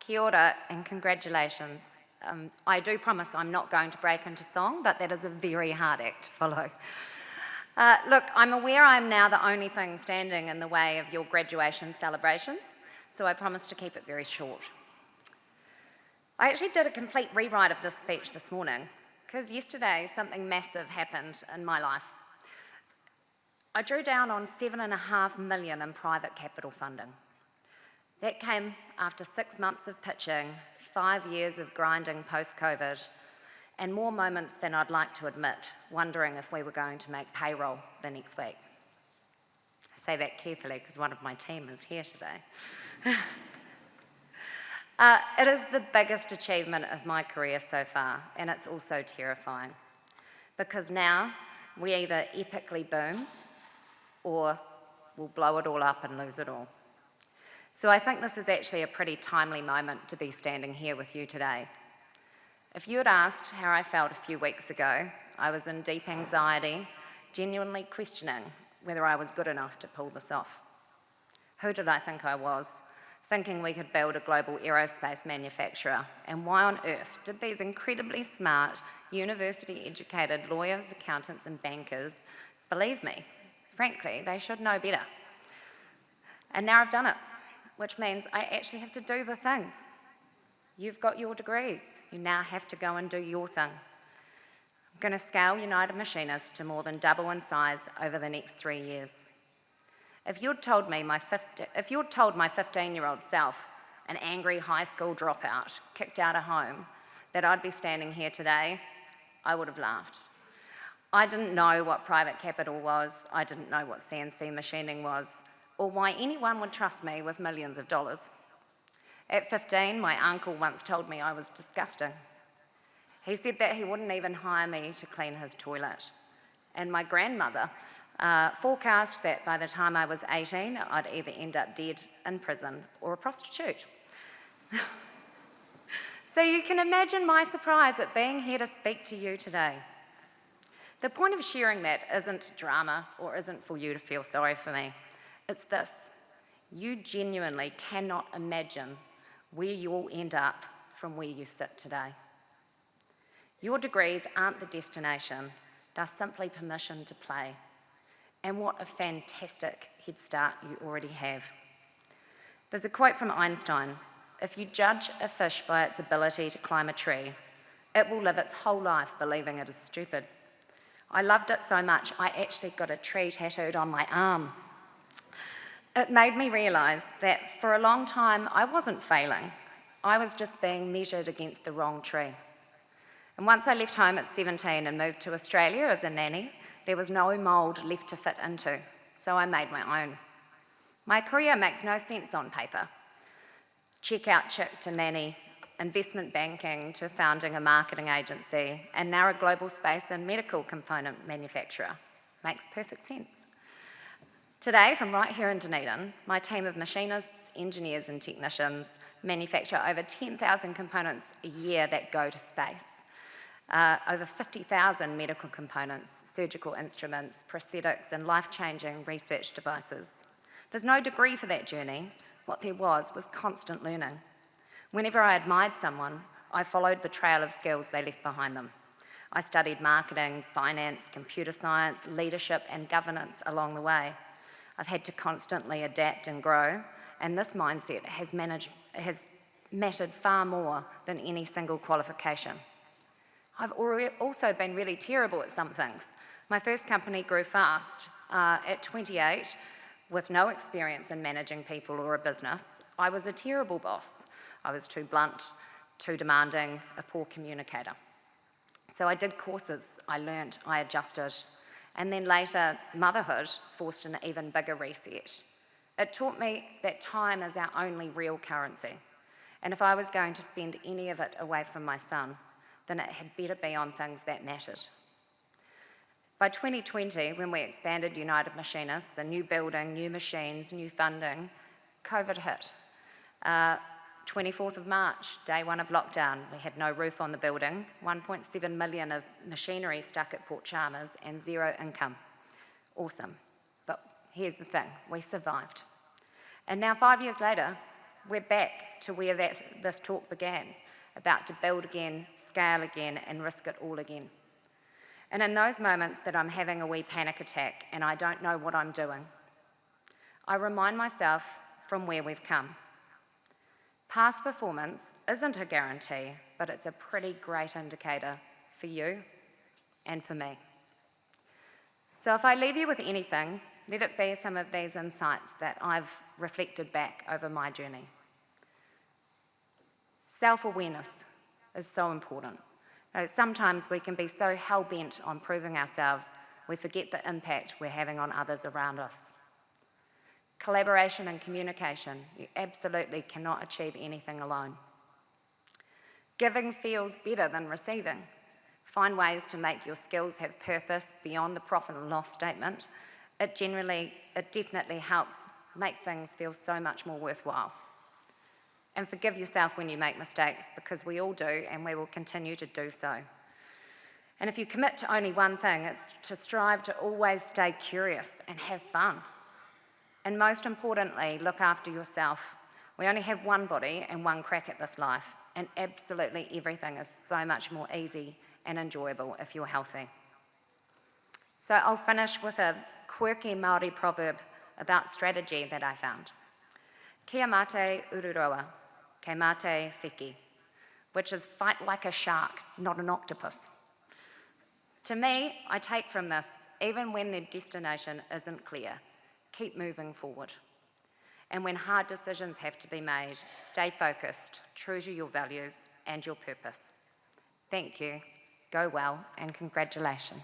Kia ora and congratulations. I do promise I'm not going to break into song, but that is a very hard act to follow. Look, I'm aware I'm now the only thing standing in the way of your graduation celebrations, so I promise to keep it very short. I actually did a complete rewrite of this speech this morning, because yesterday something massive happened in my life. I drew down on $7.5 million in private capital funding. That came after 6 months of pitching, 5 years of grinding post-COVID, and more moments than I'd like to admit, wondering if we were going to make payroll the next week. I say that carefully because one of my team is here today. It is the biggest achievement of my career so far, and it's also terrifying, because now we either epically boom or we'll blow it all up and lose it all. So I think this is actually a pretty timely moment to be standing here with you today. If you had asked how I felt a few weeks ago, I was in deep anxiety, genuinely questioning whether I was good enough to pull this off. Who did I think I was, thinking we could build a global aerospace manufacturer? And why on earth did these incredibly smart, university-educated lawyers, accountants, and bankers believe me? Frankly, they should know better. And now I've done it, which means I actually have to do the thing. You've got your degrees. You now have to go and do your thing. I'm going to scale United Machinists to more than double in size over the next 3 years. If you'd told my 15-year-old self, an angry high school dropout, kicked out of home, that I'd be standing here today, I would have laughed. I didn't know what private capital was. I didn't know what CNC machining was, or why anyone would trust me with millions of dollars. At 15, my uncle once told me I was disgusting. He said that he wouldn't even hire me to clean his toilet. And my grandmother forecast that by the time I was 18, I'd either end up dead, in prison, or a prostitute. So you can imagine my surprise at being here to speak to you today. The point of sharing that isn't drama or isn't for you to feel sorry for me. It's this: you genuinely cannot imagine where you'll end up from where you sit today. Your degrees aren't the destination, they're simply permission to play. And what a fantastic head start you already have. There's a quote from Einstein: if you judge a fish by its ability to climb a tree, it will live its whole life believing it is stupid. I loved it so much, I actually got a tree tattooed on my arm. It made me realise that for a long time I wasn't failing, I was just being measured against the wrong tree. And once I left home at 17 and moved to Australia as a nanny, there was no mould left to fit into, so I made my own. My career makes no sense on paper. Checkout chick to nanny, investment banking to founding a marketing agency, and now a global space and medical component manufacturer. Makes perfect sense. Today, from right here in Dunedin, my team of machinists, engineers and technicians manufacture over 10,000 components a year that go to space. Over 50,000 medical components, surgical instruments, prosthetics and life-changing research devices. There's no degree for that journey. What there was constant learning. Whenever I admired someone, I followed the trail of skills they left behind them. I studied marketing, finance, computer science, leadership and governance along the way. I've had to constantly adapt and grow, and this mindset has mattered far more than any single qualification. I've also been really terrible at some things. My first company grew fast. At 28, with no experience in managing people or a business, I was a terrible boss. I was too blunt, too demanding, a poor communicator. So I did courses, I learnt, I adjusted, and then later, motherhood forced an even bigger reset. It taught me that time is our only real currency, and if I was going to spend any of it away from my son, then it had better be on things that mattered. By 2020, when we expanded United Machinists, a new building, new machines, new funding, COVID hit. 24th of March, day one of lockdown, we had no roof on the building, 1.7 million of machinery stuck at Port Chalmers and zero income. Awesome. But here's the thing, we survived. And now 5 years later, we're back to where this talk began, about to build again, scale again, and risk it all again. And in those moments that I'm having a wee panic attack and I don't know what I'm doing, I remind myself from where we've come. Past performance isn't a guarantee, but it's a pretty great indicator for you and for me. So if I leave you with anything, let it be some of these insights that I've reflected back over my journey. Self-awareness is so important. Sometimes we can be so hell-bent on proving ourselves, we forget the impact we're having on others around us. Collaboration and communication, you absolutely cannot achieve anything alone. Giving feels better than receiving. Find ways to make your skills have purpose beyond the profit and loss statement. It definitely helps make things feel so much more worthwhile. And forgive yourself when you make mistakes, because we all do, and we will continue to do so. And if you commit to only one thing, it's to strive to always stay curious and have fun. And most importantly, look after yourself. We only have one body and one crack at this life, and absolutely everything is so much more easy and enjoyable if you're healthy. So I'll finish with a quirky Māori proverb about strategy that I found. Kia mate ururoa, kei mate whiki, which is fight like a shark, not an octopus. To me, I take from this, even when the destination isn't clear, keep moving forward. And when hard decisions have to be made, stay focused, true to your values and your purpose. Thank you, go well, and congratulations.